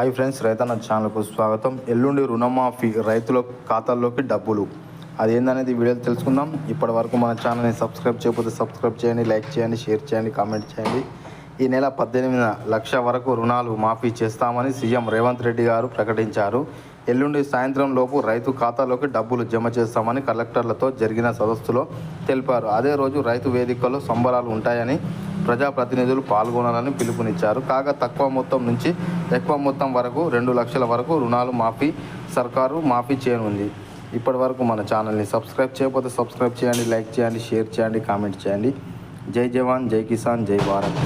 Hi friends, రైతన్న ఛానల్కు స్వాగతం. ఎల్లుండి రుణమాఫీ రైతుల ఖాతాల్లోకి డబ్బులు అదేందనేది వీడియోలో తెలుసుకుందాం. ఇప్పటి వరకు మన ఛానల్ని సబ్స్క్రైబ్ చేయకపోతే సబ్స్క్రైబ్ చేయండి, లైక్ చేయండి, షేర్ చేయండి, కామెంట్ చేయండి. ఈ నెల 18 లక్షల వరకు రుణాలు మాఫీ చేస్తామని సీఎం రేవంత్ రెడ్డి గారు ప్రకటించారు. ఎల్లుండి సాయంత్రం లోపు రైతు ఖాతాలోకి డబ్బులు జమ చేస్తామని కలెక్టర్లతో జరిగిన సదస్సులో తెలిపారు. అదే రోజు రైతు వేదికల్లో సంబరాలు ఉంటాయని, ప్రజాప్రతినిధులు పాల్గొనాలని పిలుపునిచ్చారు. కాగా తక్కువ మొత్తం నుంచి ఎక్కువ మొత్తం వరకు 2 లక్షల వరకు రుణాలు సర్కారు మాఫీ చేయనుంది. ఇప్పటి వరకు మన ఛానల్ని సబ్స్క్రైబ్ చేయకపోతే సబ్స్క్రైబ్ చేయండి, లైక్ చేయండి, షేర్ చేయండి, కామెంట్ చేయండి. జై జవాన్, జై కిసాన్, జై భారత్.